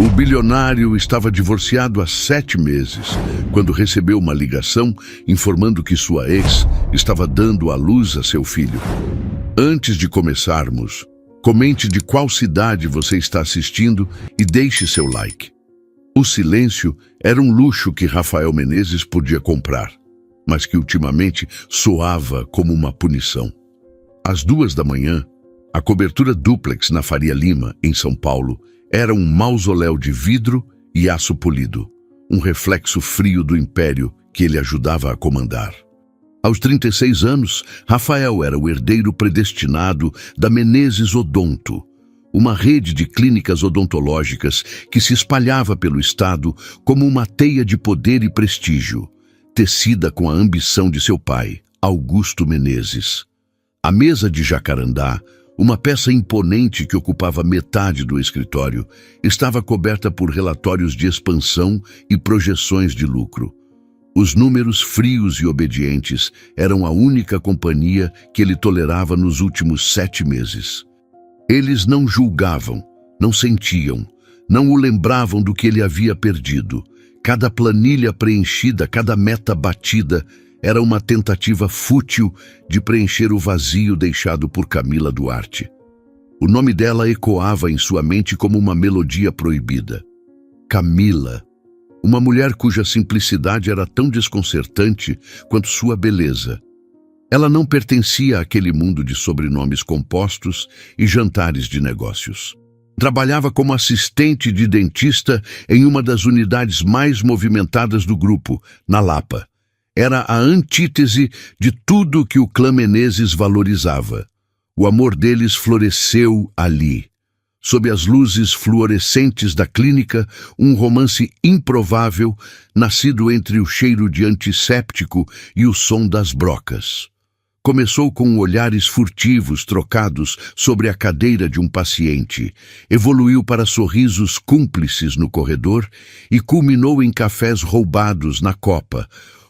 O bilionário estava divorciado há 7 meses, quando recebeu uma ligação informando que sua ex estava dando à luz a seu filho. Antes de começarmos, comente de qual cidade você está assistindo e deixe seu like. O silêncio era um luxo que Rafael Menezes podia comprar, mas que ultimamente soava como uma punição. Às 2 da manhã, a cobertura dúplex na Faria Lima, em São Paulo, era um mausoléu de vidro e aço polido, um reflexo frio do império que ele ajudava a comandar. Aos 36 anos, Rafael era o herdeiro predestinado da Menezes Odonto, uma rede de clínicas odontológicas que se espalhava pelo estado como uma teia de poder e prestígio, tecida com a ambição de seu pai, Augusto Menezes. A mesa de jacarandá, uma peça imponente que ocupava metade do escritório, estava coberta por relatórios de expansão e projeções de lucro. Os números frios e obedientes eram a única companhia que ele tolerava nos últimos 7 meses. Eles não julgavam, não sentiam, não o lembravam do que ele havia perdido. Cada planilha preenchida, cada meta batida, era uma tentativa fútil de preencher o vazio deixado por Camila Duarte. O nome dela ecoava em sua mente como uma melodia proibida. Camila, uma mulher cuja simplicidade era tão desconcertante quanto sua beleza. Ela não pertencia àquele mundo de sobrenomes compostos e jantares de negócios. Trabalhava como assistente de dentista em uma das unidades mais movimentadas do grupo, na Lapa. Era a antítese de tudo que o clã Menezes valorizava. O amor deles floresceu ali. Sob as luzes fluorescentes da clínica, um romance improvável, nascido entre o cheiro de antisséptico e o som das brocas. Começou com olhares furtivos trocados sobre a cadeira de um paciente, evoluiu para sorrisos cúmplices no corredor e culminou em cafés roubados na copa,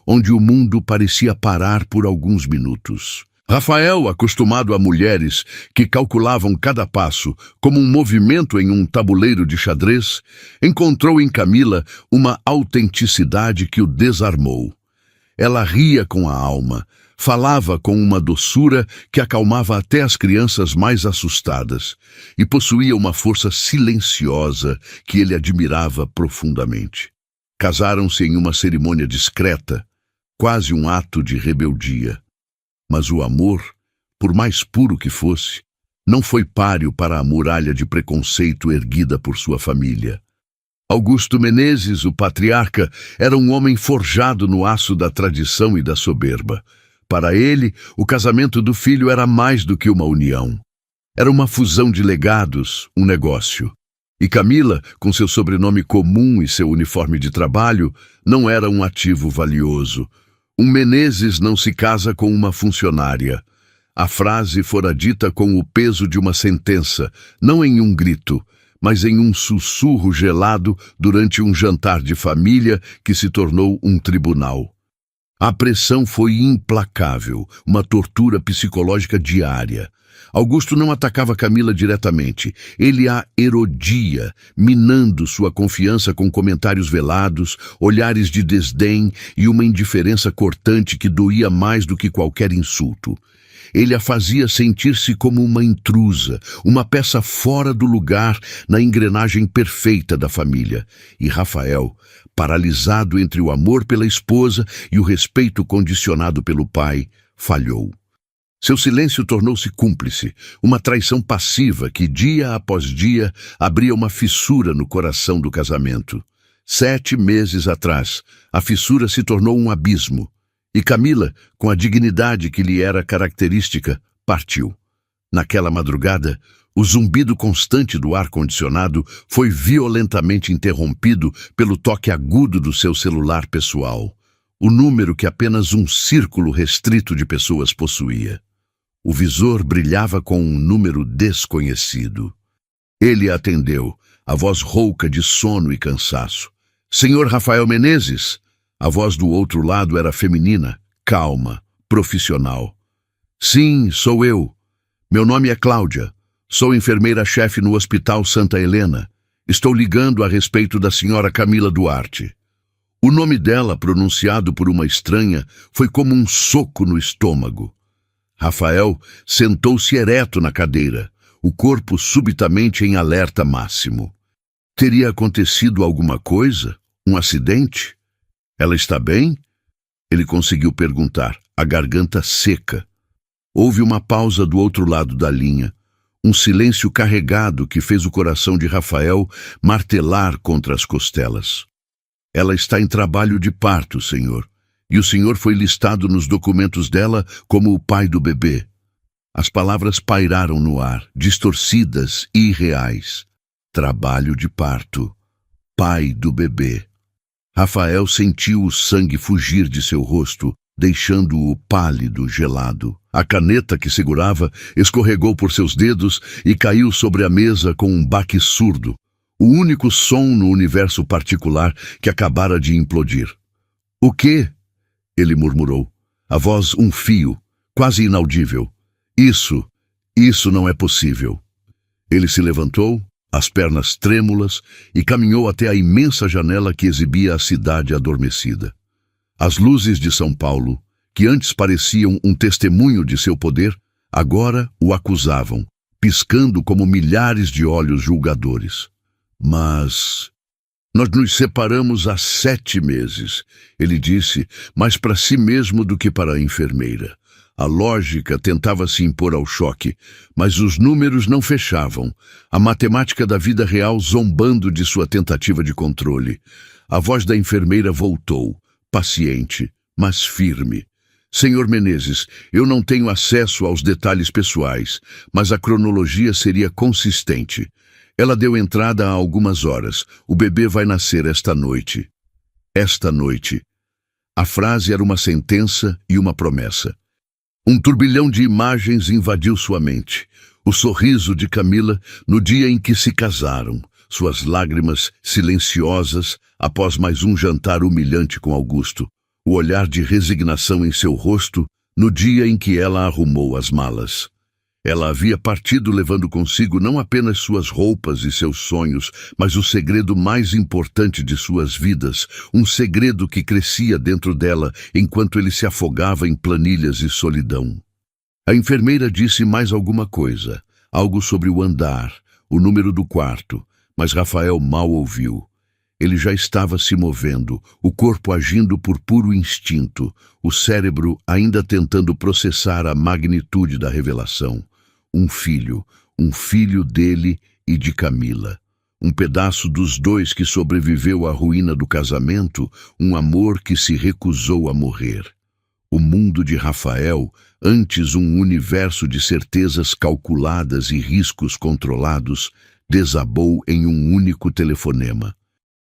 onde o mundo parecia parar por alguns minutos. Rafael, acostumado a mulheres que calculavam cada passo como um movimento em um tabuleiro de xadrez, encontrou em Camila uma autenticidade que o desarmou. Ela ria com a alma, falava com uma doçura que acalmava até as crianças mais assustadas e possuía uma força silenciosa que ele admirava profundamente. Casaram-se em uma cerimônia discreta, quase um ato de rebeldia. Mas o amor, por mais puro que fosse, não foi páreo para a muralha de preconceito erguida por sua família. Augusto Menezes, o patriarca, era um homem forjado no aço da tradição e da soberba. Para ele, o casamento do filho era mais do que uma união. Era uma fusão de legados, um negócio. E Camila, com seu sobrenome comum e seu uniforme de trabalho, não era um ativo valioso. Um Menezes não se casa com uma funcionária. A frase fora dita com o peso de uma sentença, não em um grito, mas em um sussurro gelado durante um jantar de família que se tornou um tribunal. A pressão foi implacável, uma tortura psicológica diária. Augusto não atacava Camila diretamente, ele a erodia, minando sua confiança com comentários velados, olhares de desdém e uma indiferença cortante que doía mais do que qualquer insulto. Ele a fazia sentir-se como uma intrusa, uma peça fora do lugar na engrenagem perfeita da família. E Rafael, paralisado entre o amor pela esposa e o respeito condicionado pelo pai, falhou. Seu silêncio tornou-se cúmplice, uma traição passiva que, dia após dia, abria uma fissura no coração do casamento. 7 meses atrás, a fissura se tornou um abismo, e Camila, com a dignidade que lhe era característica, partiu. Naquela madrugada, o zumbido constante do ar-condicionado foi violentamente interrompido pelo toque agudo do seu celular pessoal, o número que apenas um círculo restrito de pessoas possuía. O visor brilhava com um número desconhecido. Ele atendeu, a voz rouca de sono e cansaço. Senhor Rafael Menezes? A voz do outro lado era feminina, calma, profissional. Sim, sou eu. Meu nome é Cláudia. Sou enfermeira-chefe no Hospital Santa Helena. Estou ligando a respeito da senhora Camila Duarte. O nome dela, pronunciado por uma estranha, foi como um soco no estômago. Rafael sentou-se ereto na cadeira, o corpo subitamente em alerta máximo. Teria acontecido alguma coisa? Um acidente? Ela está bem? Ele conseguiu perguntar, a garganta seca. Houve uma pausa do outro lado da linha, um silêncio carregado que fez o coração de Rafael martelar contra as costelas. Ela está em trabalho de parto, senhor, e o senhor foi listado nos documentos dela como o pai do bebê. As palavras pairaram no ar, distorcidas e irreais. Trabalho de parto. Pai do bebê. Rafael sentiu o sangue fugir de seu rosto, deixando-o pálido, gelado. A caneta que segurava escorregou por seus dedos e caiu sobre a mesa com um baque surdo, o único som no universo particular que acabara de implodir. "O quê?" ele murmurou, a voz um fio, quase inaudível. Isso não é possível." Ele se levantou, as pernas trêmulas, e caminhou até a imensa janela que exibia a cidade adormecida. As luzes de São Paulo, que antes pareciam um testemunho de seu poder, agora o acusavam, piscando como milhares de olhos julgadores. "Mas nós nos separamos há 7 meses, ele disse, mais para si mesmo do que para a enfermeira. A lógica tentava se impor ao choque, mas os números não fechavam, a matemática da vida real zombando de sua tentativa de controle. A voz da enfermeira voltou, paciente, mas firme. "Senhor Menezes, eu não tenho acesso aos detalhes pessoais, mas a cronologia seria consistente. Ela deu entrada há algumas horas. O bebê vai nascer esta noite." Esta noite. A frase era uma sentença e uma promessa. Um turbilhão de imagens invadiu sua mente. O sorriso de Camila no dia em que se casaram, suas lágrimas silenciosas após mais um jantar humilhante com Augusto, o olhar de resignação em seu rosto no dia em que ela arrumou as malas. Ela havia partido levando consigo não apenas suas roupas e seus sonhos, mas o segredo mais importante de suas vidas, um segredo que crescia dentro dela enquanto ele se afogava em planilhas e solidão. A enfermeira disse mais alguma coisa, algo sobre o andar, o número do quarto, mas Rafael mal ouviu. Ele já estava se movendo, o corpo agindo por puro instinto, o cérebro ainda tentando processar a magnitude da revelação. Um filho dele e de Camila. Um pedaço dos dois que sobreviveu à ruína do casamento, um amor que se recusou a morrer. O mundo de Rafael, antes um universo de certezas calculadas e riscos controlados, desabou em um único telefonema.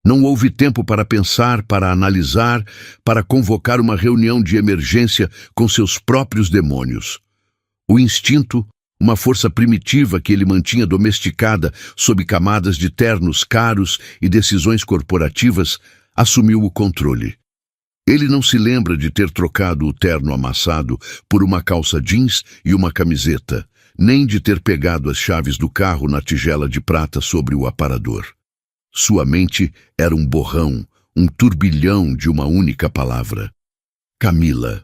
Não houve tempo para pensar, para analisar, para convocar uma reunião de emergência com seus próprios demônios. O instinto, uma força primitiva que ele mantinha domesticada sob camadas de ternos caros e decisões corporativas, assumiu o controle. Ele não se lembra de ter trocado o terno amassado por uma calça jeans e uma camiseta, nem de ter pegado as chaves do carro na tigela de prata sobre o aparador. Sua mente era um borrão, um turbilhão de uma única palavra. Camila.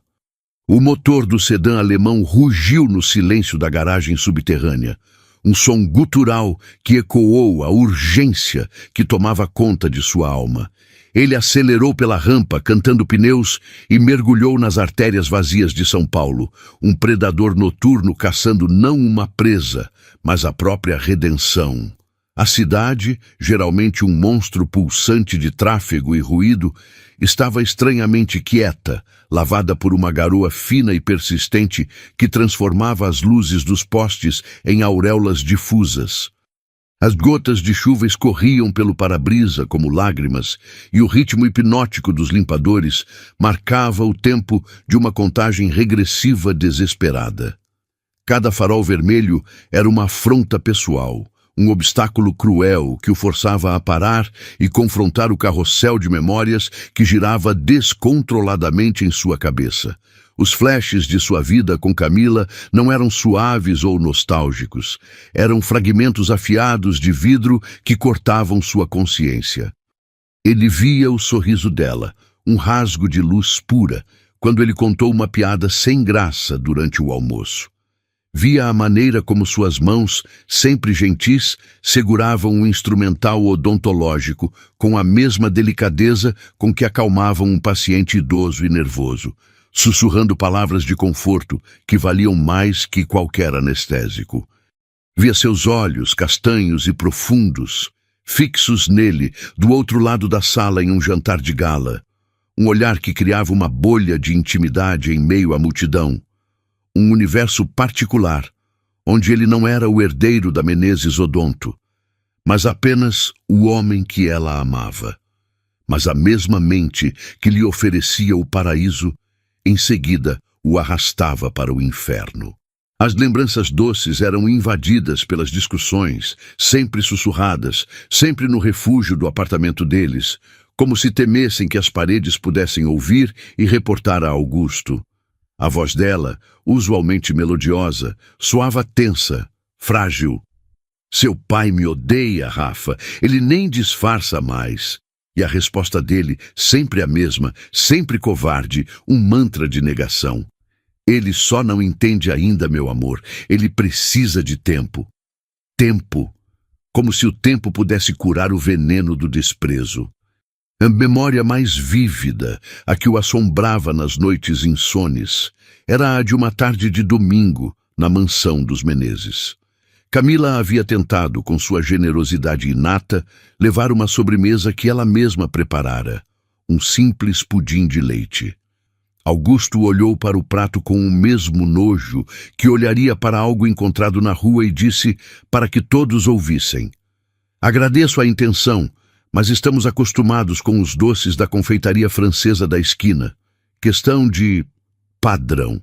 O motor do sedã alemão rugiu no silêncio da garagem subterrânea. Um som gutural que ecoou a urgência que tomava conta de sua alma. Ele acelerou pela rampa, cantando pneus, e mergulhou nas artérias vazias de São Paulo, um predador noturno caçando não uma presa, mas a própria redenção. A cidade, geralmente um monstro pulsante de tráfego e ruído, estava estranhamente quieta, lavada por uma garoa fina e persistente que transformava as luzes dos postes em auréolas difusas. As gotas de chuva escorriam pelo para-brisa como lágrimas, e o ritmo hipnótico dos limpadores marcava o tempo de uma contagem regressiva desesperada. Cada farol vermelho era uma afronta pessoal, um obstáculo cruel que o forçava a parar e confrontar o carrossel de memórias que girava descontroladamente em sua cabeça. Os flashes de sua vida com Camila não eram suaves ou nostálgicos. Eram fragmentos afiados de vidro que cortavam sua consciência. Ele via o sorriso dela, um rasgo de luz pura, quando ele contou uma piada sem graça durante o almoço. Via a maneira como suas mãos, sempre gentis, seguravam um instrumental odontológico com a mesma delicadeza com que acalmavam um paciente idoso e nervoso, sussurrando palavras de conforto que valiam mais que qualquer anestésico. Via seus olhos castanhos e profundos, fixos nele, do outro lado da sala em um jantar de gala. Um olhar que criava uma bolha de intimidade em meio à multidão. Um universo particular, onde ele não era o herdeiro da Menezes Odonto, mas apenas o homem que ela amava. Mas a mesma mente que lhe oferecia o paraíso, em seguida o arrastava para o inferno. As lembranças doces eram invadidas pelas discussões, sempre sussurradas, sempre no refúgio do apartamento deles, como se temessem que as paredes pudessem ouvir e reportar a Augusto. A voz dela, usualmente melodiosa, soava tensa, frágil. Seu pai me odeia, Rafa. Ele nem disfarça mais. E a resposta dele, sempre a mesma, sempre covarde, um mantra de negação. Ele só não entende ainda, meu amor. Ele precisa de tempo. Tempo. Como se o tempo pudesse curar o veneno do desprezo. A memória mais vívida, a que o assombrava nas noites insones, era a de uma tarde de domingo, na mansão dos Menezes. Camila havia tentado, com sua generosidade inata, levar uma sobremesa que ela mesma preparara, um simples pudim de leite. Augusto olhou para o prato com o mesmo nojo que olharia para algo encontrado na rua e disse para que todos ouvissem: "Agradeço a intenção, mas estamos acostumados com os doces da confeitaria francesa da esquina. Questão de padrão."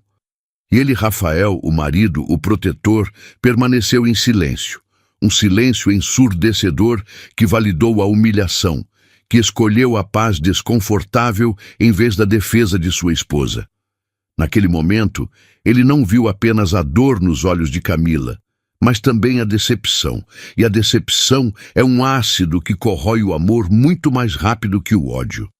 E ele, Rafael, o marido, o protetor, permaneceu em silêncio. Um silêncio ensurdecedor que validou a humilhação, que escolheu a paz desconfortável em vez da defesa de sua esposa. Naquele momento, ele não viu apenas a dor nos olhos de Camila, mas também a decepção. E a decepção é um ácido que corrói o amor muito mais rápido que o ódio.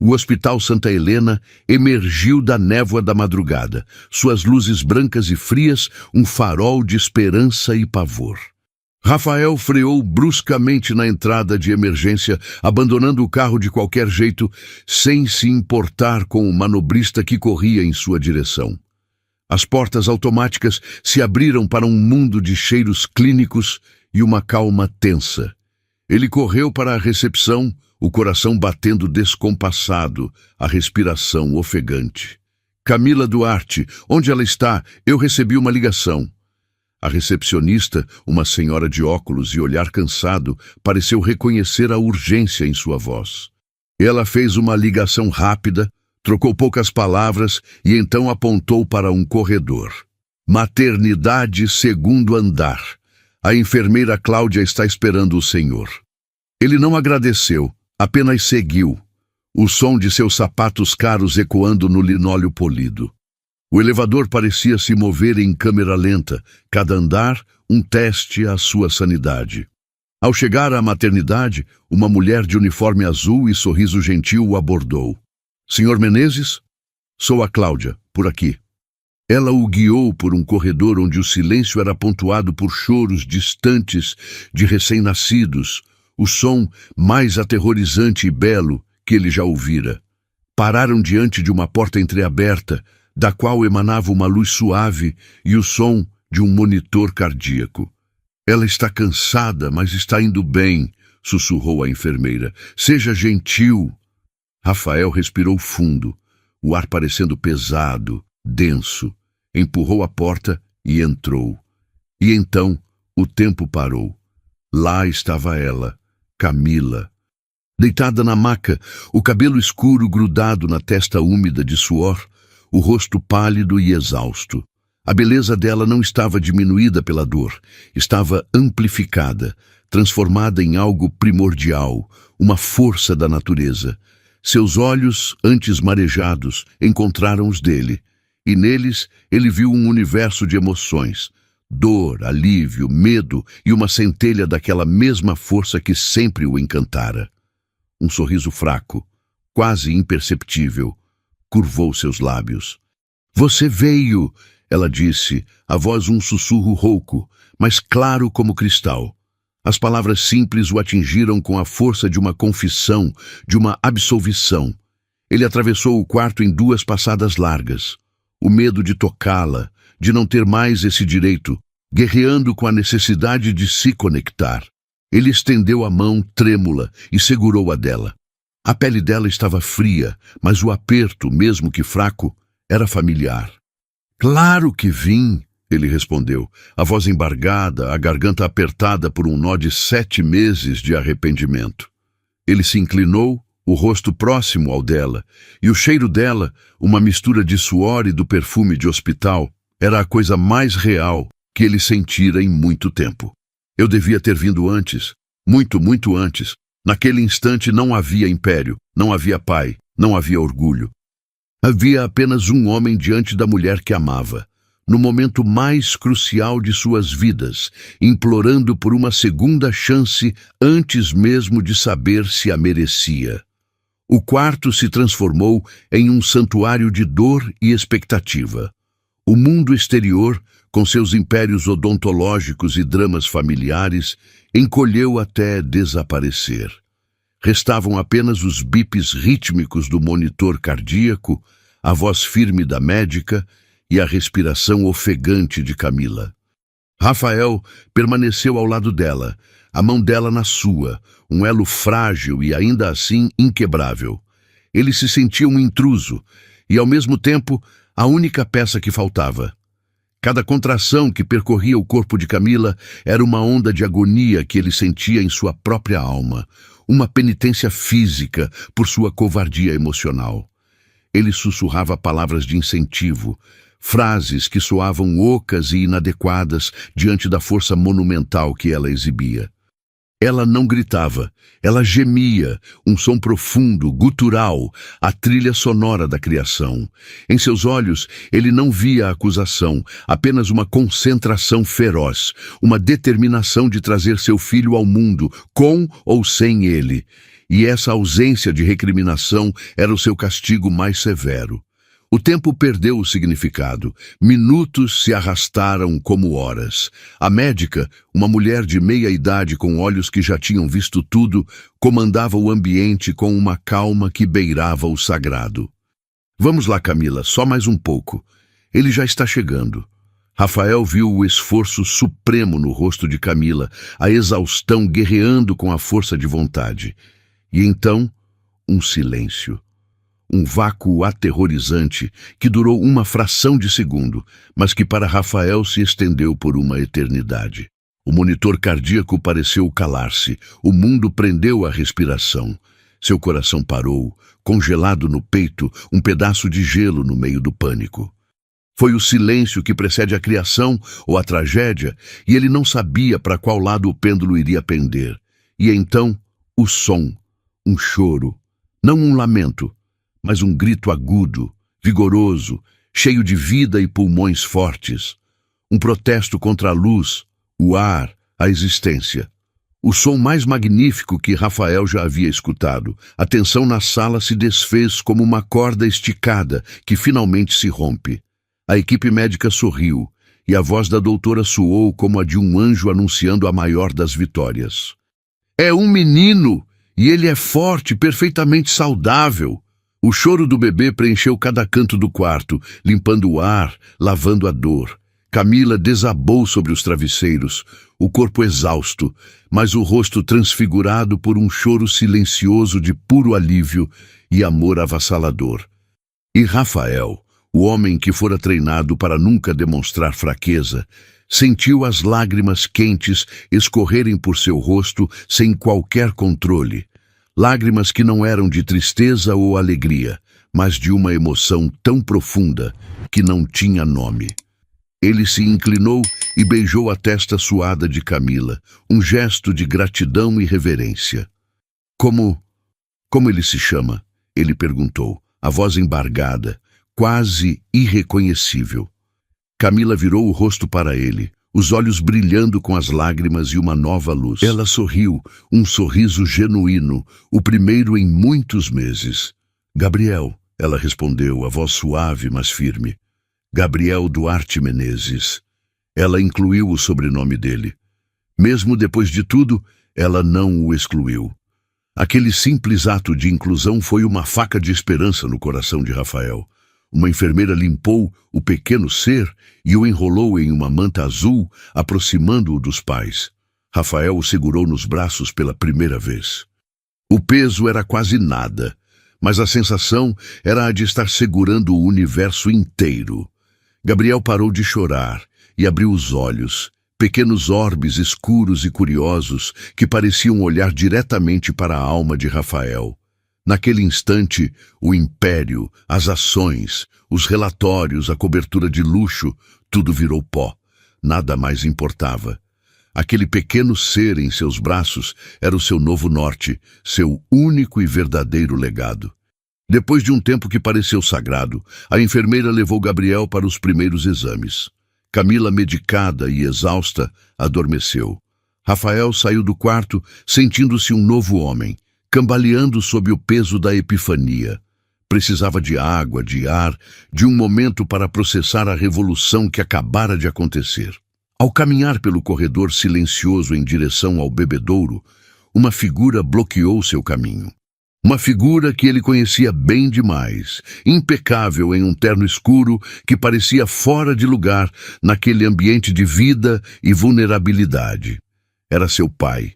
O Hospital Santa Helena emergiu da névoa da madrugada, suas luzes brancas e frias, um farol de esperança e pavor. Rafael freou bruscamente na entrada de emergência, abandonando o carro de qualquer jeito, sem se importar com o manobrista que corria em sua direção. As portas automáticas se abriram para um mundo de cheiros clínicos e uma calma tensa. Ele correu para a recepção, o coração batendo descompassado, a respiração ofegante. "Camila Duarte, onde ela está? Eu recebi uma ligação." A recepcionista, uma senhora de óculos e olhar cansado, pareceu reconhecer a urgência em sua voz. Ela fez uma ligação rápida, trocou poucas palavras e então apontou para um corredor. "Maternidade, segundo andar. A enfermeira Cláudia está esperando o senhor." Ele não agradeceu, apenas seguiu, o som de seus sapatos caros ecoando no linóleo polido. O elevador parecia se mover em câmera lenta, cada andar um teste à sua sanidade. Ao chegar à maternidade, uma mulher de uniforme azul e sorriso gentil o abordou. "Senhor Menezes? Sou a Cláudia, por aqui." Ela o guiou por um corredor onde o silêncio era pontuado por choros distantes de recém-nascidos, o som mais aterrorizante e belo que ele já ouvira. Pararam diante de uma porta entreaberta, da qual emanava uma luz suave e o som de um monitor cardíaco. "Ela está cansada, mas está indo bem", sussurrou a enfermeira. "Seja gentil." Rafael respirou fundo, o ar parecendo pesado, denso. Empurrou a porta e entrou. E então o tempo parou. Lá estava ela, Camila, deitada na maca, o cabelo escuro grudado na testa úmida de suor, o rosto pálido e exausto. A beleza dela não estava diminuída pela dor, estava amplificada, transformada em algo primordial, uma força da natureza. Seus olhos, antes marejados, encontraram os dele, e neles ele viu um universo de emoções, dor, alívio, medo e uma centelha daquela mesma força que sempre o encantara. Um sorriso fraco, quase imperceptível, curvou seus lábios. "Você veio!" ela disse, a voz um sussurro rouco, mas claro como cristal. As palavras simples o atingiram com a força de uma confissão, de uma absolvição. Ele atravessou o quarto em 2 passadas largas. O medo de tocá-la, de não ter mais esse direito, guerreando com a necessidade de se conectar. Ele estendeu a mão trêmula e segurou a dela. A pele dela estava fria, mas o aperto, mesmo que fraco, era familiar. "Claro que vim!" ele respondeu, a voz embargada, a garganta apertada por um nó de 7 meses de arrependimento. Ele se inclinou, o rosto próximo ao dela, e o cheiro dela, uma mistura de suor e do perfume de hospital, era a coisa mais real que ele sentira em muito tempo. Eu devia ter vindo antes, muito, muito antes. Naquele instante não havia império, não havia pai, não havia orgulho. Havia apenas um homem diante da mulher que amava, no momento mais crucial de suas vidas, implorando por uma segunda chance antes mesmo de saber se a merecia. O quarto se transformou em um santuário de dor e expectativa. O mundo exterior, com seus impérios odontológicos e dramas familiares, encolheu até desaparecer. Restavam apenas os bips rítmicos do monitor cardíaco, a voz firme da médica e a respiração ofegante de Camila. Rafael permaneceu ao lado dela, a mão dela na sua, um elo frágil e ainda assim inquebrável. Ele se sentia um intruso e, ao mesmo tempo, a única peça que faltava. Cada contração que percorria o corpo de Camila era uma onda de agonia que ele sentia em sua própria alma, uma penitência física por sua covardia emocional. Ele sussurrava palavras de incentivo, frases que soavam ocas e inadequadas diante da força monumental que ela exibia. Ela não gritava, ela gemia, um som profundo, gutural, a trilha sonora da criação. Em seus olhos, ele não via a acusação, apenas uma concentração feroz, uma determinação de trazer seu filho ao mundo, com ou sem ele. E essa ausência de recriminação era o seu castigo mais severo. O tempo perdeu o significado. Minutos se arrastaram como horas. A médica, uma mulher de meia idade com olhos que já tinham visto tudo, comandava o ambiente com uma calma que beirava o sagrado. "Vamos lá, Camila, só mais um pouco. Ele já está chegando." Rafael viu o esforço supremo no rosto de Camila, a exaustão guerreando com a força de vontade. E então, um silêncio. Um vácuo aterrorizante que durou uma fração de segundo, mas que para Rafael se estendeu por uma eternidade. O monitor cardíaco pareceu calar-se, o mundo prendeu a respiração. Seu coração parou, congelado no peito, um pedaço de gelo no meio do pânico. Foi o silêncio que precede a criação ou a tragédia, e ele não sabia para qual lado o pêndulo iria pender. E então, o som, um choro, não um lamento, mas um grito agudo, vigoroso, cheio de vida e pulmões fortes. Um protesto contra a luz, o ar, a existência. O som mais magnífico que Rafael já havia escutado. A tensão na sala se desfez como uma corda esticada que finalmente se rompe. A equipe médica sorriu, e a voz da doutora soou como a de um anjo anunciando a maior das vitórias. "É um menino, e ele é forte, perfeitamente saudável." O choro do bebê preencheu cada canto do quarto, limpando o ar, lavando a dor. Camila desabou sobre os travesseiros, o corpo exausto, mas o rosto transfigurado por um choro silencioso de puro alívio e amor avassalador. E Rafael, o homem que fora treinado para nunca demonstrar fraqueza, sentiu as lágrimas quentes escorrerem por seu rosto sem qualquer controle. Lágrimas que não eram de tristeza ou alegria, mas de uma emoção tão profunda que não tinha nome. Ele se inclinou e beijou a testa suada de Camila, um gesto de gratidão e reverência. Como ele se chama?" ele perguntou, a voz embargada, quase irreconhecível. Camila virou o rosto para ele, os olhos brilhando com as lágrimas e uma nova luz. Ela sorriu, um sorriso genuíno, o primeiro em muitos meses. Gabriel, ela respondeu, a voz suave, mas firme. Gabriel Duarte Menezes. Ela incluiu o sobrenome dele. Mesmo depois de tudo, ela não o excluiu. Aquele simples ato de inclusão foi uma faca de esperança no coração de Rafael. Uma enfermeira limpou o pequeno ser e o enrolou em uma manta azul, aproximando-o dos pais. Rafael o segurou nos braços pela primeira vez. O peso era quase nada, mas a sensação era a de estar segurando o universo inteiro. Gabriel parou de chorar e abriu os olhos, pequenos orbes escuros e curiosos que pareciam olhar diretamente para a alma de Rafael. Naquele instante, o império, as ações, os relatórios, a cobertura de luxo, tudo virou pó. Nada mais importava. Aquele pequeno ser em seus braços era o seu novo norte, seu único e verdadeiro legado. Depois de um tempo que pareceu sagrado, a enfermeira levou Gabriel para os primeiros exames. Camila, medicada e exausta, adormeceu. Rafael saiu do quarto, sentindo-se um novo homem, cambaleando sob o peso da epifania. Precisava de água, de ar, de um momento para processar a revolução que acabara de acontecer. Ao caminhar pelo corredor silencioso em direção ao bebedouro, uma figura bloqueou seu caminho. Uma figura que ele conhecia bem demais, impecável em um terno escuro que parecia fora de lugar naquele ambiente de vida e vulnerabilidade. Era seu pai.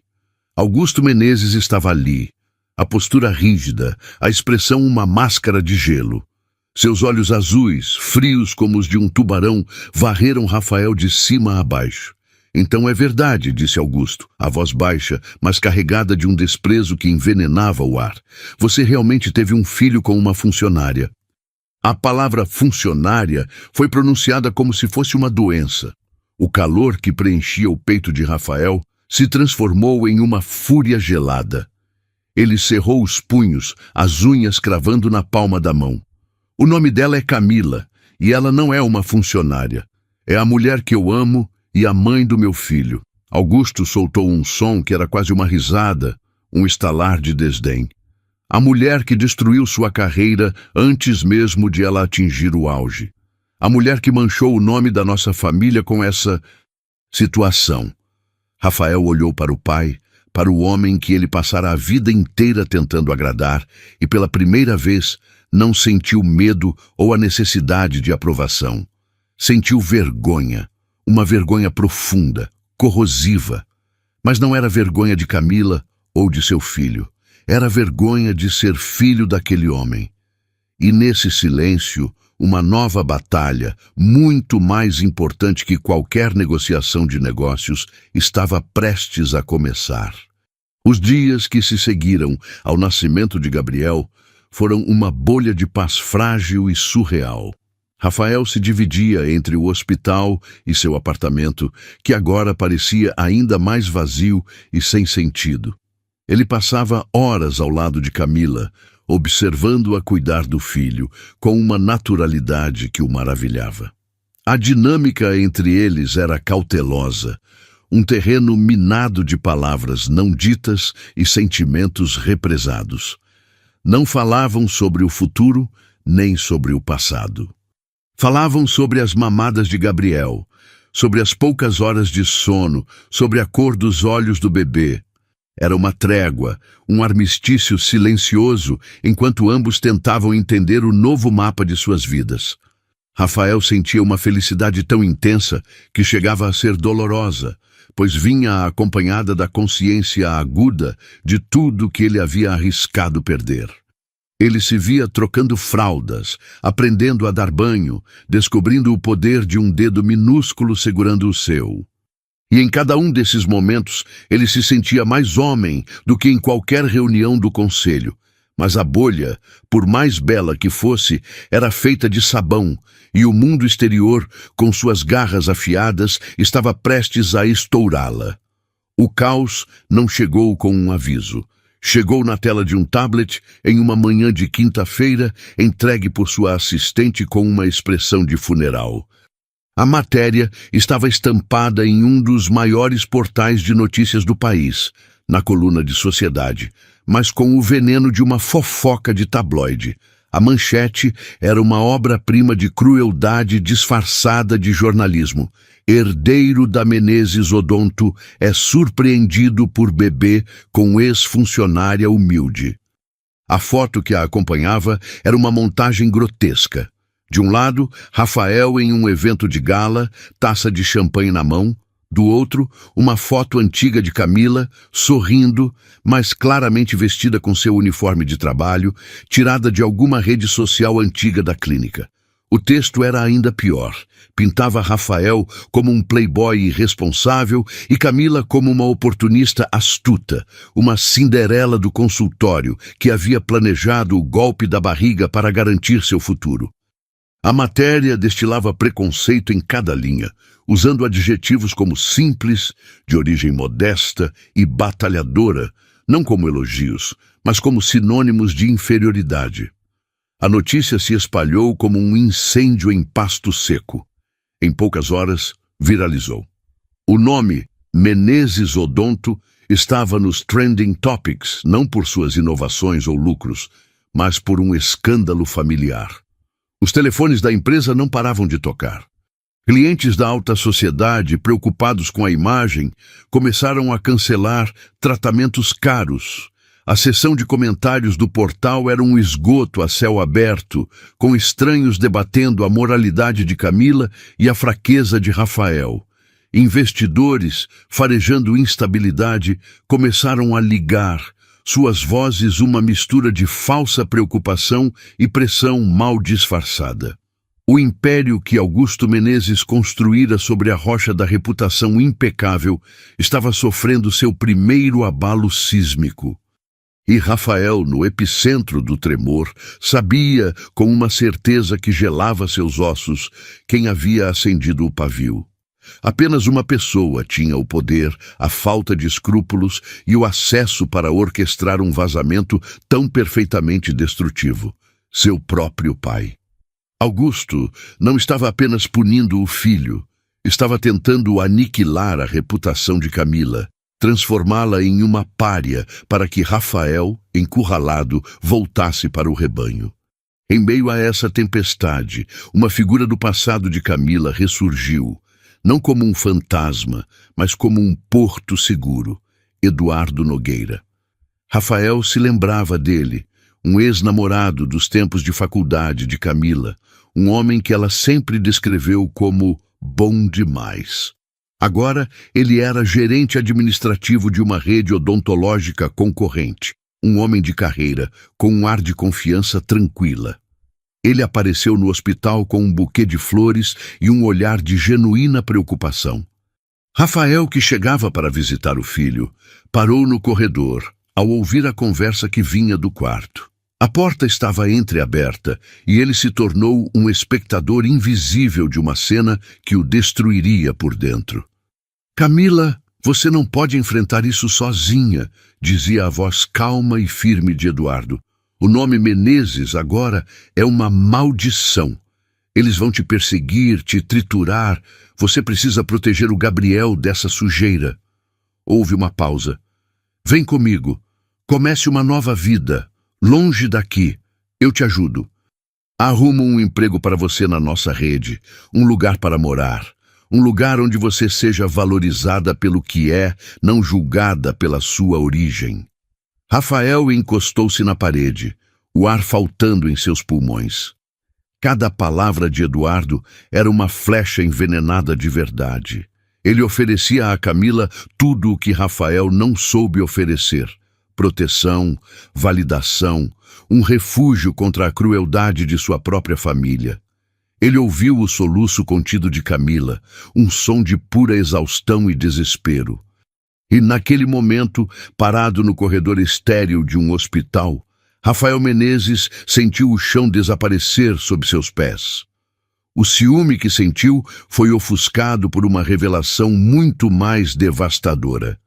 Augusto Menezes estava ali, a postura rígida, a expressão uma máscara de gelo. Seus olhos azuis, frios como os de um tubarão, varreram Rafael de cima a baixo. Então é verdade, disse Augusto, a voz baixa, mas carregada de um desprezo que envenenava o ar. Você realmente teve um filho com uma funcionária. A palavra funcionária foi pronunciada como se fosse uma doença. O calor que preenchia o peito de Rafael se transformou em uma fúria gelada. Ele cerrou os punhos, as unhas cravando na palma da mão. O nome dela é Camila, e ela não é uma funcionária. É a mulher que eu amo e a mãe do meu filho. Augusto soltou um som que era quase uma risada, um estalar de desdém. A mulher que destruiu sua carreira antes mesmo de ela atingir o auge. A mulher que manchou o nome da nossa família com essa situação. Rafael olhou para o pai, para o homem que ele passara a vida inteira tentando agradar, e pela primeira vez não sentiu medo ou a necessidade de aprovação. Sentiu vergonha. Uma vergonha profunda, corrosiva. Mas não era vergonha de Camila ou de seu filho. Era vergonha de ser filho daquele homem. E nesse silêncio, uma nova batalha, muito mais importante que qualquer negociação de negócios, estava prestes a começar. Os dias que se seguiram ao nascimento de Gabriel foram uma bolha de paz frágil e surreal. Rafael se dividia entre o hospital e seu apartamento, que agora parecia ainda mais vazio e sem sentido. Ele passava horas ao lado de Camila, observando-a cuidar do filho, com uma naturalidade que o maravilhava. A dinâmica entre eles era cautelosa, um terreno minado de palavras não ditas e sentimentos represados. Não falavam sobre o futuro, nem sobre o passado. Falavam sobre as mamadas de Gabriel, sobre as poucas horas de sono, sobre a cor dos olhos do bebê. Era uma trégua, um armistício silencioso, enquanto ambos tentavam entender o novo mapa de suas vidas. Rafael sentia uma felicidade tão intensa que chegava a ser dolorosa, pois vinha acompanhada da consciência aguda de tudo que ele havia arriscado perder. Ele se via trocando fraldas, aprendendo a dar banho, descobrindo o poder de um dedo minúsculo segurando o seu. E em cada um desses momentos, ele se sentia mais homem do que em qualquer reunião do conselho. Mas a bolha, por mais bela que fosse, era feita de sabão, e o mundo exterior, com suas garras afiadas, estava prestes a estourá-la. O caos não chegou com um aviso. Chegou na tela de um tablet em uma manhã de quinta-feira, entregue por sua assistente com uma expressão de funeral. A matéria estava estampada em um dos maiores portais de notícias do país, na coluna de sociedade, mas com o veneno de uma fofoca de tabloide. A manchete era uma obra-prima de crueldade disfarçada de jornalismo. Herdeiro da Menezes Odonto é surpreendido por bebê com ex-funcionária humilde. A foto que a acompanhava era uma montagem grotesca. De um lado, Rafael em um evento de gala, taça de champanhe na mão. Do outro, uma foto antiga de Camila, sorrindo, mas claramente vestida com seu uniforme de trabalho, tirada de alguma rede social antiga da clínica. O texto era ainda pior. Pintava Rafael como um playboy irresponsável e Camila como uma oportunista astuta, uma Cinderela do consultório que havia planejado o golpe da barriga para garantir seu futuro. A matéria destilava preconceito em cada linha, usando adjetivos como simples, de origem modesta e batalhadora, não como elogios, mas como sinônimos de inferioridade. A notícia se espalhou como um incêndio em pasto seco. Em poucas horas, viralizou. O nome, Menezes Odonto, estava nos trending topics, não por suas inovações ou lucros, mas por um escândalo familiar. Os telefones da empresa não paravam de tocar. Clientes da alta sociedade, preocupados com a imagem, começaram a cancelar tratamentos caros. A seção de comentários do portal era um esgoto a céu aberto, com estranhos debatendo a moralidade de Camila e a fraqueza de Rafael. Investidores, farejando instabilidade, começaram a ligar, suas vozes uma mistura de falsa preocupação e pressão mal disfarçada. O império que Augusto Menezes construíra sobre a rocha da reputação impecável estava sofrendo seu primeiro abalo sísmico. E Rafael, no epicentro do tremor, sabia com uma certeza que gelava seus ossos quem havia acendido o pavio. Apenas uma pessoa tinha o poder, a falta de escrúpulos e o acesso para orquestrar um vazamento tão perfeitamente destrutivo: seu próprio pai. Augusto não estava apenas punindo o filho, estava tentando aniquilar a reputação de Camila, transformá-la em uma pária para que Rafael, encurralado, voltasse para o rebanho. Em meio a essa tempestade, uma figura do passado de Camila ressurgiu, não como um fantasma, mas como um porto seguro: Eduardo Nogueira. Rafael se lembrava dele, um ex-namorado dos tempos de faculdade de Camila, um homem que ela sempre descreveu como bom demais. Agora, ele era gerente administrativo de uma rede odontológica concorrente, um homem de carreira, com um ar de confiança tranquila. Ele apareceu no hospital com um buquê de flores e um olhar de genuína preocupação. Rafael, que chegava para visitar o filho, parou no corredor, ao ouvir a conversa que vinha do quarto. A porta estava entreaberta e ele se tornou um espectador invisível de uma cena que o destruiria por dentro. Camila, você não pode enfrentar isso sozinha, dizia a voz calma e firme de Eduardo. O nome Menezes agora é uma maldição. Eles vão te perseguir, te triturar. Você precisa proteger o Gabriel dessa sujeira. Houve uma pausa. Vem comigo. Comece uma nova vida. Longe daqui. Eu te ajudo. Arrumo um emprego para você na nossa rede. Um lugar para morar. Um lugar onde você seja valorizada pelo que é, não julgada pela sua origem. Rafael encostou-se na parede, o ar faltando em seus pulmões. Cada palavra de Eduardo era uma flecha envenenada de verdade. Ele oferecia a Camila tudo o que Rafael não soube oferecer: proteção, validação, um refúgio contra a crueldade de sua própria família. Ele ouviu o soluço contido de Camila, um som de pura exaustão e desespero. E naquele momento, parado no corredor estéril de um hospital, Rafael Menezes sentiu o chão desaparecer sob seus pés. O ciúme que sentiu foi ofuscado por uma revelação muito mais devastadora.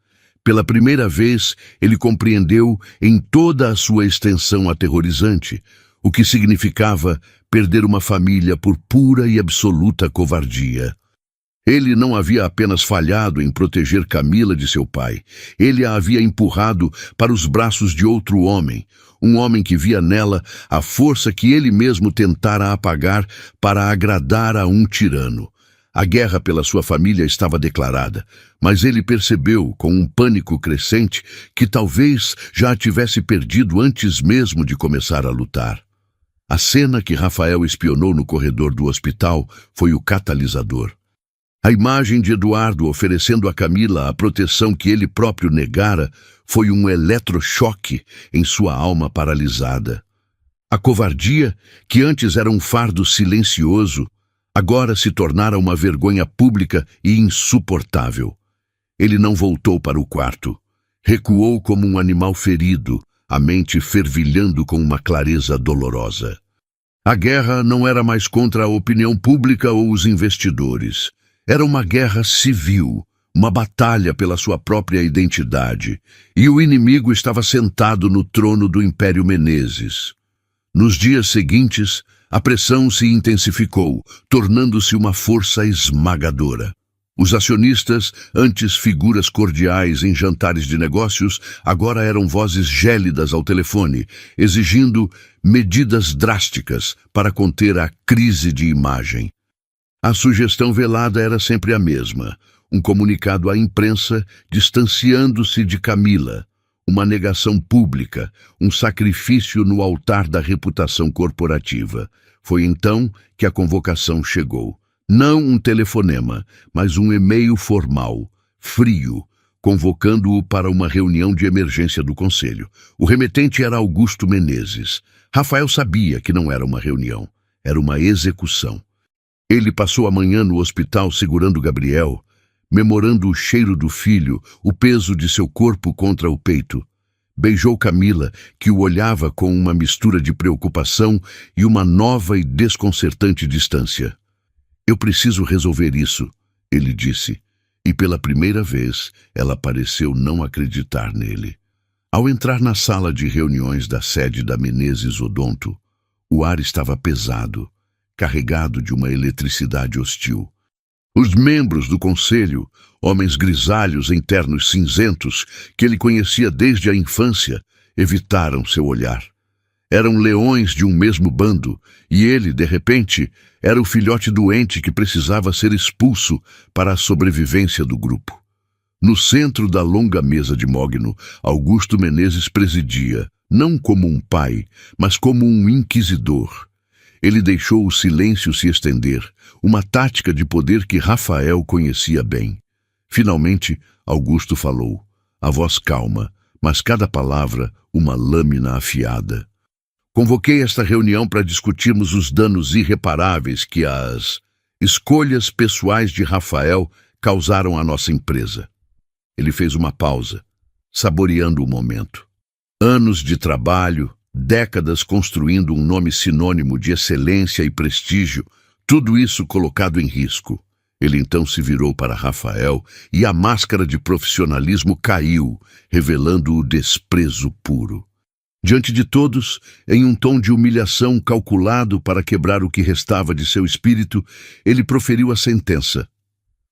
Pela primeira vez, ele compreendeu em toda a sua extensão aterrorizante o que significava perder uma família por pura e absoluta covardia. Ele não havia apenas falhado em proteger Camila de seu pai, ele a havia empurrado para os braços de outro homem, um homem que via nela a força que ele mesmo tentara apagar para agradar a um tirano. A guerra pela sua família estava declarada, mas ele percebeu, com um pânico crescente, que talvez já a tivesse perdido antes mesmo de começar a lutar. A cena que Rafael espionou no corredor do hospital foi o catalisador. A imagem de Eduardo oferecendo a Camila a proteção que ele próprio negara foi um eletrochoque em sua alma paralisada. A covardia, que antes era um fardo silencioso, agora se tornara uma vergonha pública e insuportável. Ele não voltou para o quarto. Recuou como um animal ferido, a mente fervilhando com uma clareza dolorosa. A guerra não era mais contra a opinião pública ou os investidores. Era uma guerra civil, uma batalha pela sua própria identidade, e o inimigo estava sentado no trono do Império Menezes. Nos dias seguintes, a pressão se intensificou, tornando-se uma força esmagadora. Os acionistas, antes figuras cordiais em jantares de negócios, agora eram vozes gélidas ao telefone, exigindo medidas drásticas para conter a crise de imagem. A sugestão velada era sempre a mesma, um comunicado à imprensa distanciando-se de Camila, uma negação pública, um sacrifício no altar da reputação corporativa. Foi então que a convocação chegou. Não um telefonema, mas um e-mail formal, frio, convocando-o para uma reunião de emergência do conselho. O remetente era Augusto Menezes. Rafael sabia que não era uma reunião, era uma execução. Ele passou a manhã no hospital segurando Gabriel, memorando o cheiro do filho, o peso de seu corpo contra o peito. Beijou Camila, que o olhava com uma mistura de preocupação e uma nova e desconcertante distância. "Eu preciso resolver isso", ele disse, e pela primeira vez ela pareceu não acreditar nele. Ao entrar na sala de reuniões da sede da Menezes Odonto, o ar estava pesado, carregado de uma eletricidade hostil. Os membros do conselho, homens grisalhos em ternos cinzentos, que ele conhecia desde a infância, evitaram seu olhar. Eram leões de um mesmo bando, e ele, de repente, era o filhote doente que precisava ser expulso para a sobrevivência do grupo. No centro da longa mesa de mogno, Augusto Menezes presidia, não como um pai, mas como um inquisidor. Ele deixou o silêncio se estender, uma tática de poder que Rafael conhecia bem. Finalmente, Augusto falou, a voz calma, mas cada palavra uma lâmina afiada. "Convoquei esta reunião para discutirmos os danos irreparáveis que as escolhas pessoais de Rafael causaram à nossa empresa." Ele fez uma pausa, saboreando o momento. Anos de trabalho, décadas construindo um nome sinônimo de excelência e prestígio, tudo isso colocado em risco. Ele então se virou para Rafael e a máscara de profissionalismo caiu, revelando o desprezo puro. Diante de todos, em um tom de humilhação calculado para quebrar o que restava de seu espírito, ele proferiu a sentença.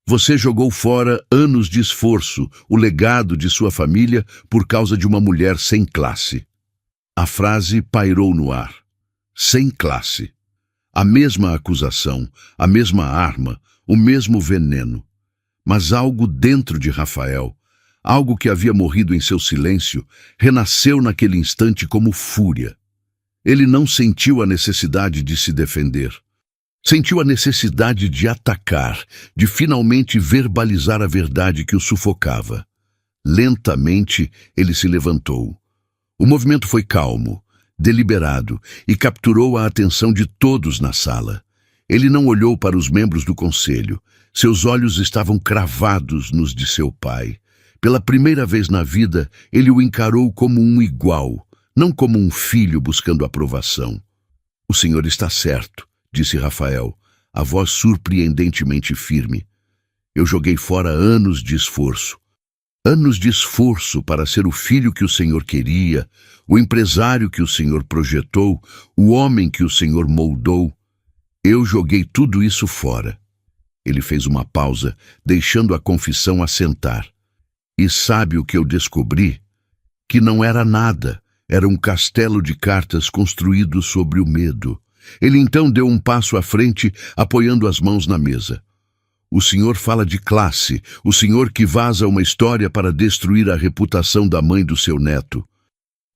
"Você jogou fora anos de esforço, o legado de sua família, por causa de uma mulher sem classe." A frase pairou no ar. Sem classe. A mesma acusação, a mesma arma, o mesmo veneno. Mas algo dentro de Rafael, algo que havia morrido em seu silêncio, renasceu naquele instante como fúria. Ele não sentiu a necessidade de se defender. Sentiu a necessidade de atacar, de finalmente verbalizar a verdade que o sufocava. Lentamente, ele se levantou. O movimento foi calmo, deliberado, e capturou a atenção de todos na sala. Ele não olhou para os membros do conselho. Seus olhos estavam cravados nos de seu pai. Pela primeira vez na vida, ele o encarou como um igual, não como um filho buscando aprovação. "O senhor está certo", disse Rafael, a voz surpreendentemente firme. "Eu joguei fora anos de esforço. Anos de esforço para ser o filho que o Senhor queria, o empresário que o Senhor projetou, o homem que o Senhor moldou. Eu joguei tudo isso fora. Ele fez uma pausa, deixando a confissão assentar. E sabe o que eu descobri? Que não era nada, era um castelo de cartas construído sobre o medo. Ele então deu um passo à frente, apoiando as mãos na mesa. O senhor fala de classe, o senhor que vaza uma história para destruir a reputação da mãe do seu neto.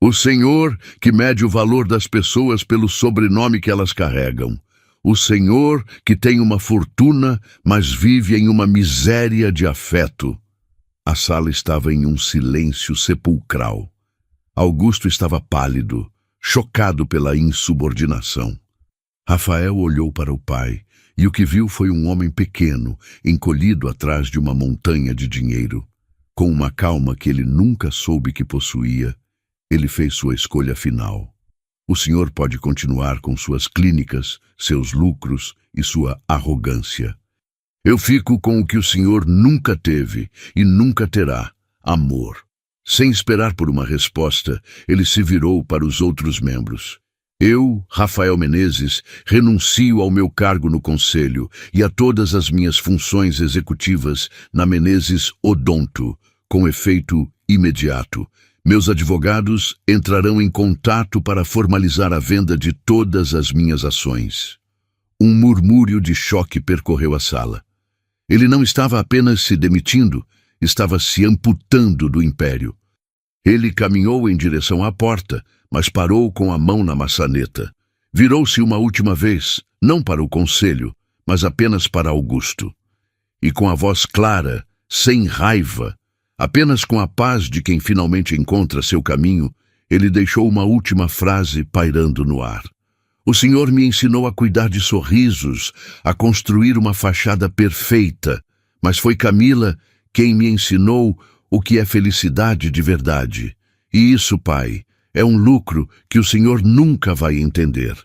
O senhor que mede o valor das pessoas pelo sobrenome que elas carregam. O senhor que tem uma fortuna, mas vive em uma miséria de afeto. A sala estava em um silêncio sepulcral. Augusto estava pálido, chocado pela insubordinação. Rafael olhou para o pai, e o que viu foi um homem pequeno, encolhido atrás de uma montanha de dinheiro. Com uma calma que ele nunca soube que possuía, ele fez sua escolha final. O senhor pode continuar com suas clínicas, seus lucros e sua arrogância. Eu fico com o que o senhor nunca teve e nunca terá, amor. Sem esperar por uma resposta, ele se virou para os outros membros. Eu, Rafael Menezes, renuncio ao meu cargo no Conselho e a todas as minhas funções executivas na Menezes Odonto, com efeito imediato. Meus advogados entrarão em contato para formalizar a venda de todas as minhas ações. Um murmúrio de choque percorreu a sala. Ele não estava apenas se demitindo, estava se amputando do império. Ele caminhou em direção à porta, mas parou com a mão na maçaneta. Virou-se uma última vez, não para o conselho, mas apenas para Augusto. E com a voz clara, sem raiva, apenas com a paz de quem finalmente encontra seu caminho, ele deixou uma última frase pairando no ar. O Senhor me ensinou a cuidar de sorrisos, a construir uma fachada perfeita, mas foi Camila quem me ensinou o que é felicidade de verdade. E isso, pai, é um lucro que o senhor nunca vai entender.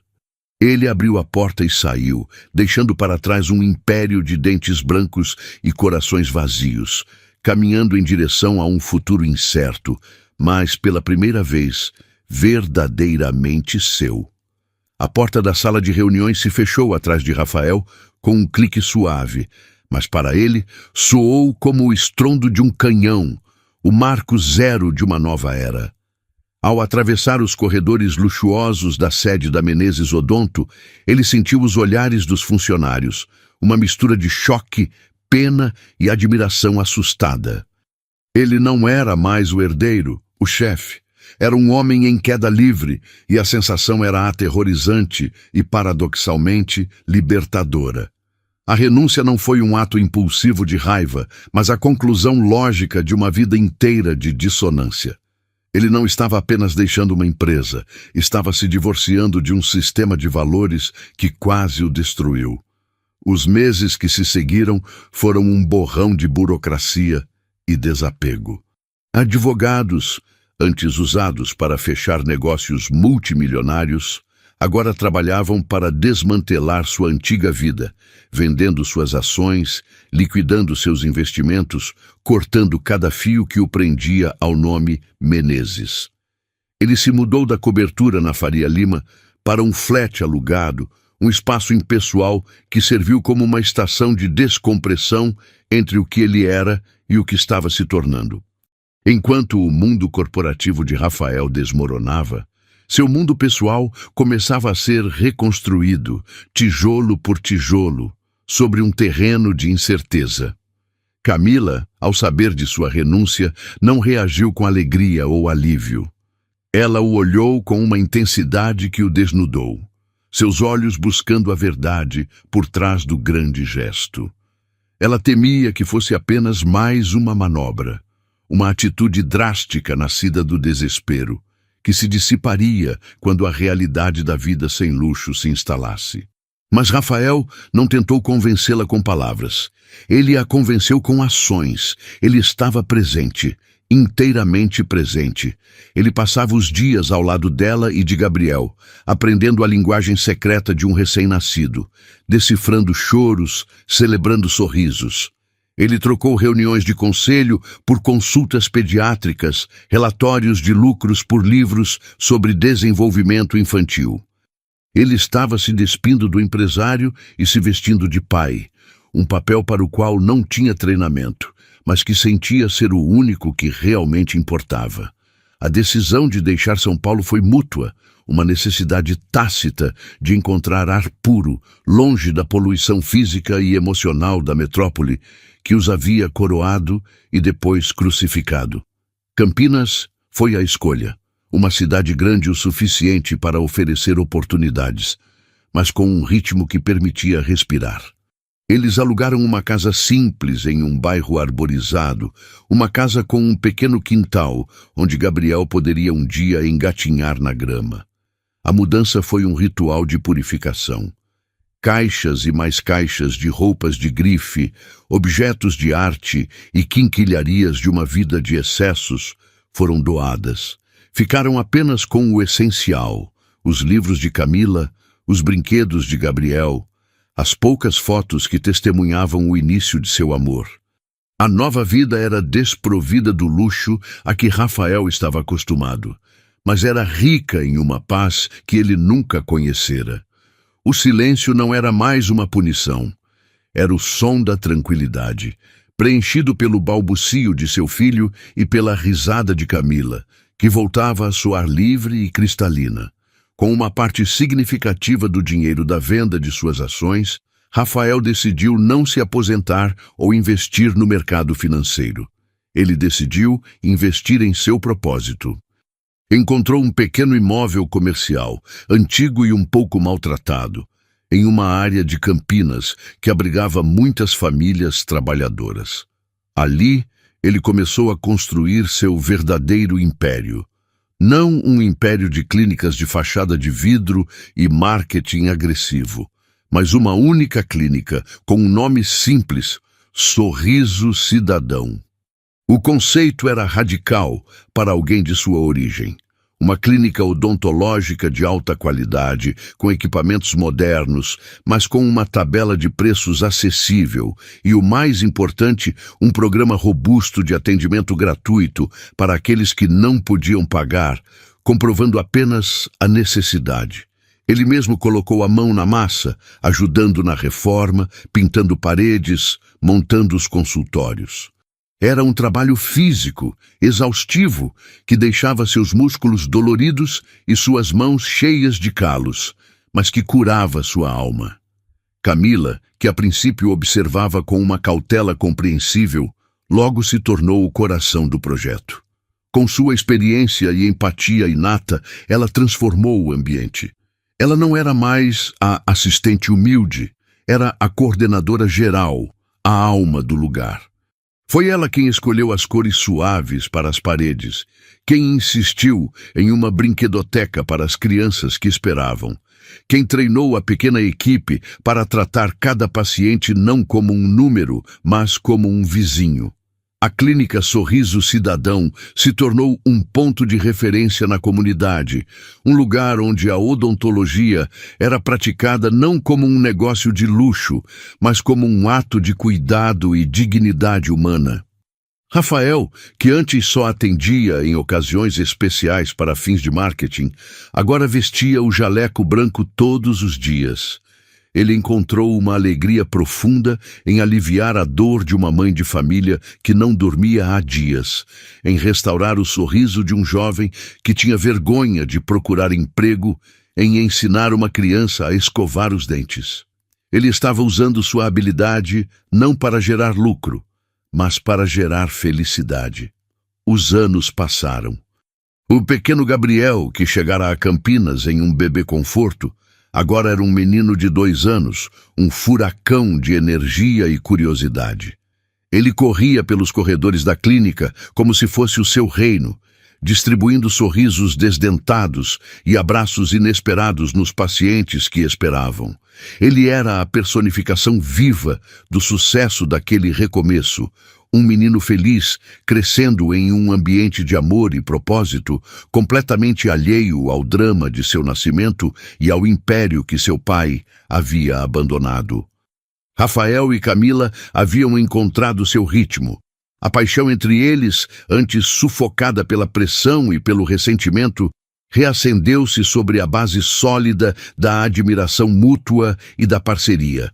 Ele abriu a porta e saiu, deixando para trás um império de dentes brancos e corações vazios, caminhando em direção a um futuro incerto, mas, pela primeira vez, verdadeiramente seu. A porta da sala de reuniões se fechou atrás de Rafael com um clique suave, mas para ele soou como o estrondo de um canhão, o marco zero de uma nova era. Ao atravessar os corredores luxuosos da sede da Menezes Odonto, ele sentiu os olhares dos funcionários, uma mistura de choque, pena e admiração assustada. Ele não era mais o herdeiro, o chefe. Era um homem em queda livre, e a sensação era aterrorizante e, paradoxalmente, libertadora. A renúncia não foi um ato impulsivo de raiva, mas a conclusão lógica de uma vida inteira de dissonância. Ele não estava apenas deixando uma empresa, estava se divorciando de um sistema de valores que quase o destruiu. Os meses que se seguiram foram um borrão de burocracia e desapego. Advogados, antes usados para fechar negócios multimilionários, agora trabalhavam para desmantelar sua antiga vida, vendendo suas ações, liquidando seus investimentos, cortando cada fio que o prendia ao nome Menezes. Ele se mudou da cobertura na Faria Lima para um flat alugado, um espaço impessoal que serviu como uma estação de descompressão entre o que ele era e o que estava se tornando. Enquanto o mundo corporativo de Rafael desmoronava, seu mundo pessoal começava a ser reconstruído, tijolo por tijolo, sobre um terreno de incerteza. Camila, ao saber de sua renúncia, não reagiu com alegria ou alívio. Ela o olhou com uma intensidade que o desnudou, seus olhos buscando a verdade por trás do grande gesto. Ela temia que fosse apenas mais uma manobra, uma atitude drástica nascida do desespero, que se dissiparia quando a realidade da vida sem luxo se instalasse. Mas Rafael não tentou convencê-la com palavras. Ele a convenceu com ações. Ele estava presente, inteiramente presente. Ele passava os dias ao lado dela e de Gabriel, aprendendo a linguagem secreta de um recém-nascido, decifrando choros, celebrando sorrisos. Ele trocou reuniões de conselho por consultas pediátricas, relatórios de lucros por livros sobre desenvolvimento infantil. Ele estava se despindo do empresário e se vestindo de pai, um papel para o qual não tinha treinamento, mas que sentia ser o único que realmente importava. A decisão de deixar São Paulo foi mútua, uma necessidade tácita de encontrar ar puro, longe da poluição física e emocional da metrópole, que os havia coroado e depois crucificado. Campinas foi a escolha, uma cidade grande o suficiente para oferecer oportunidades, mas com um ritmo que permitia respirar. Eles alugaram uma casa simples em um bairro arborizado, uma casa com um pequeno quintal, onde Gabriel poderia um dia engatinhar na grama. A mudança foi um ritual de purificação. Caixas e mais caixas de roupas de grife, objetos de arte e quinquilharias de uma vida de excessos foram doadas. Ficaram apenas com o essencial: os livros de Camila, os brinquedos de Gabriel, as poucas fotos que testemunhavam o início de seu amor. A nova vida era desprovida do luxo a que Rafael estava acostumado, mas era rica em uma paz que ele nunca conhecera. O silêncio não era mais uma punição. Era o som da tranquilidade, preenchido pelo balbucio de seu filho e pela risada de Camila, que voltava a soar livre e cristalina. Com uma parte significativa do dinheiro da venda de suas ações, Rafael decidiu não se aposentar ou investir no mercado financeiro. Ele decidiu investir em seu propósito. Encontrou um pequeno imóvel comercial, antigo e um pouco maltratado, em uma área de Campinas que abrigava muitas famílias trabalhadoras. Ali, ele começou a construir seu verdadeiro império. Não um império de clínicas de fachada de vidro e marketing agressivo, mas uma única clínica com um nome simples: Sorriso Cidadão. O conceito era radical para alguém de sua origem. Uma clínica odontológica de alta qualidade, com equipamentos modernos, mas com uma tabela de preços acessível e, o mais importante, um programa robusto de atendimento gratuito para aqueles que não podiam pagar, comprovando apenas a necessidade. Ele mesmo colocou a mão na massa, ajudando na reforma, pintando paredes, montando os consultórios. Era um trabalho físico, exaustivo, que deixava seus músculos doloridos e suas mãos cheias de calos, mas que curava sua alma. Camila, que a princípio observava com uma cautela compreensível, logo se tornou o coração do projeto. Com sua experiência e empatia inata, ela transformou o ambiente. Ela não era mais a assistente humilde, era a coordenadora geral, a alma do lugar. Foi ela quem escolheu as cores suaves para as paredes, quem insistiu em uma brinquedoteca para as crianças que esperavam, quem treinou a pequena equipe para tratar cada paciente não como um número, mas como um vizinho. A clínica Sorriso Cidadão se tornou um ponto de referência na comunidade, um lugar onde a odontologia era praticada não como um negócio de luxo, mas como um ato de cuidado e dignidade humana. Rafael, que antes só atendia em ocasiões especiais para fins de marketing, agora vestia o jaleco branco todos os dias. Ele encontrou uma alegria profunda em aliviar a dor de uma mãe de família que não dormia há dias, em restaurar o sorriso de um jovem que tinha vergonha de procurar emprego, em ensinar uma criança a escovar os dentes. Ele estava usando sua habilidade não para gerar lucro, mas para gerar felicidade. Os anos passaram. O pequeno Gabriel, que chegara a Campinas em um bebê conforto, agora era um menino de 2 anos, um furacão de energia e curiosidade. Ele corria pelos corredores da clínica como se fosse o seu reino, distribuindo sorrisos desdentados e abraços inesperados nos pacientes que esperavam. Ele era a personificação viva do sucesso daquele recomeço, um menino feliz, crescendo em um ambiente de amor e propósito, completamente alheio ao drama de seu nascimento e ao império que seu pai havia abandonado. Rafael e Camila haviam encontrado seu ritmo. A paixão entre eles, antes sufocada pela pressão e pelo ressentimento, reacendeu-se sobre a base sólida da admiração mútua e da parceria.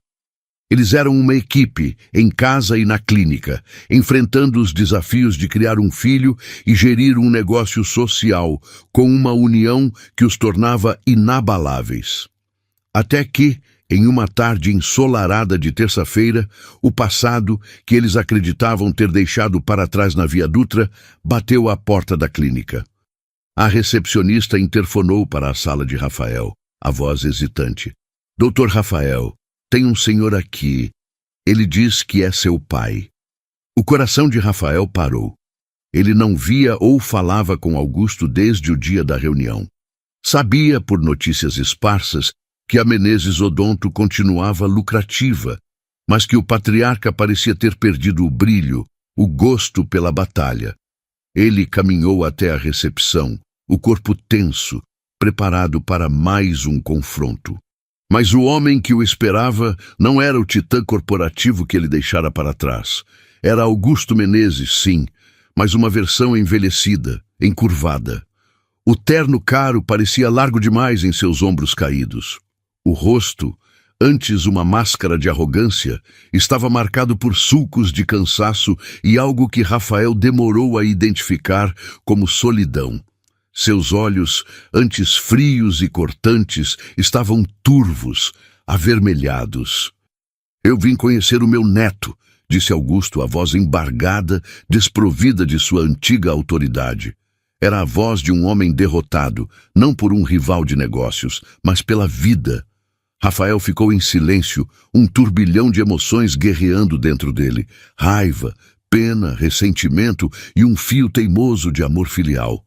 Eles eram uma equipe, em casa e na clínica, enfrentando os desafios de criar um filho e gerir um negócio social, com uma união que os tornava inabaláveis. Até que, em uma tarde ensolarada de terça-feira, o passado, que eles acreditavam ter deixado para trás na Via Dutra, bateu à porta da clínica. A recepcionista interfonou para a sala de Rafael, a voz hesitante. Doutor Rafael, tem um senhor aqui. Ele diz que é seu pai. O coração de Rafael parou. Ele não via ou falava com Augusto desde o dia da reunião. Sabia, por notícias esparsas, que a Menezes Odonto continuava lucrativa, mas que o patriarca parecia ter perdido o brilho, o gosto pela batalha. Ele caminhou até a recepção, o corpo tenso, preparado para mais um confronto. Mas o homem que o esperava não era o titã corporativo que ele deixara para trás. Era Augusto Menezes, sim, mas uma versão envelhecida, encurvada. O terno caro parecia largo demais em seus ombros caídos. O rosto, antes uma máscara de arrogância, estava marcado por sulcos de cansaço e algo que Rafael demorou a identificar como solidão. Seus olhos, antes frios e cortantes, estavam turvos, avermelhados. Eu vim conhecer o meu neto, disse Augusto, a voz embargada, desprovida de sua antiga autoridade. Era a voz de um homem derrotado, não por um rival de negócios, mas pela vida. Rafael ficou em silêncio, um turbilhão de emoções guerreando dentro dele. Raiva, pena, ressentimento e um fio teimoso de amor filial.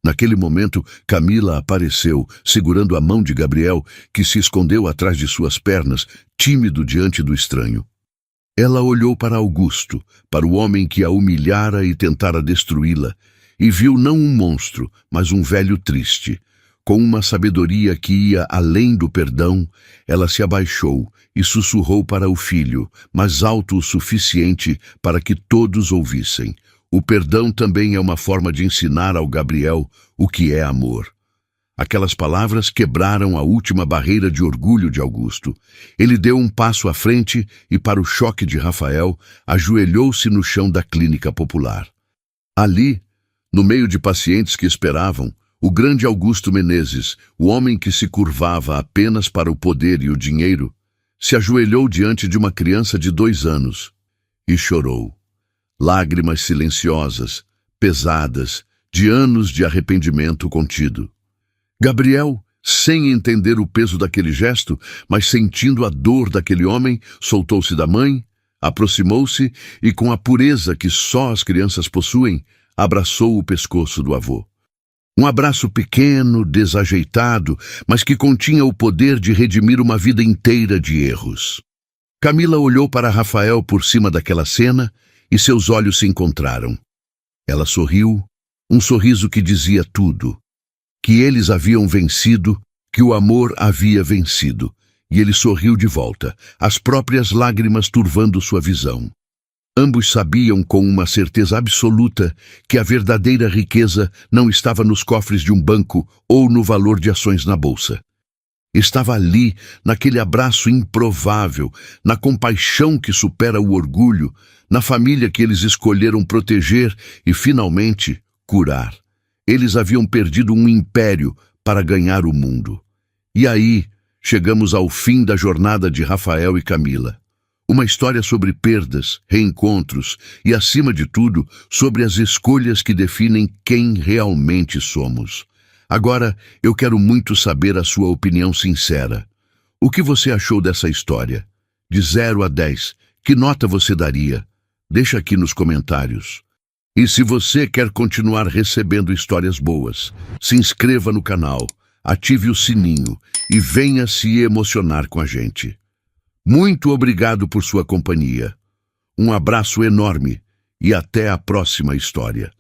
Naquele momento, Camila apareceu, segurando a mão de Gabriel, que se escondeu atrás de suas pernas, tímido diante do estranho. Ela olhou para Augusto, para o homem que a humilhara e tentara destruí-la, e viu não um monstro, mas um velho triste. Com uma sabedoria que ia além do perdão, ela se abaixou e sussurrou para o filho, mas alto o suficiente para que todos ouvissem. O perdão também é uma forma de ensinar ao Gabriel o que é amor. Aquelas palavras quebraram a última barreira de orgulho de Augusto. Ele deu um passo à frente e, para o choque de Rafael, ajoelhou-se no chão da clínica popular. Ali, no meio de pacientes que esperavam, o grande Augusto Menezes, o homem que se curvava apenas para o poder e o dinheiro, se ajoelhou diante de uma criança de 2 anos e chorou. Lágrimas silenciosas, pesadas, de anos de arrependimento contido. Gabriel, sem entender o peso daquele gesto, mas sentindo a dor daquele homem, soltou-se da mãe, aproximou-se e, com a pureza que só as crianças possuem, abraçou o pescoço do avô. Um abraço pequeno, desajeitado, mas que continha o poder de redimir uma vida inteira de erros. Camila olhou para Rafael por cima daquela cena e seus olhos se encontraram. Ela sorriu, um sorriso que dizia tudo. Que eles haviam vencido, que o amor havia vencido. E ele sorriu de volta, as próprias lágrimas turvando sua visão. Ambos sabiam com uma certeza absoluta que a verdadeira riqueza não estava nos cofres de um banco ou no valor de ações na bolsa. Estava ali, naquele abraço improvável, na compaixão que supera o orgulho, na família que eles escolheram proteger e, finalmente, curar. Eles haviam perdido um império para ganhar o mundo. E aí, chegamos ao fim da jornada de Rafael e Camila. Uma história sobre perdas, reencontros e, acima de tudo, sobre as escolhas que definem quem realmente somos. Agora, eu quero muito saber a sua opinião sincera. O que você achou dessa história? De 0 a 10, que nota você daria? Deixa aqui nos comentários. E se você quer continuar recebendo histórias boas, se inscreva no canal, ative o sininho e venha se emocionar com a gente. Muito obrigado por sua companhia. Um abraço enorme e até a próxima história.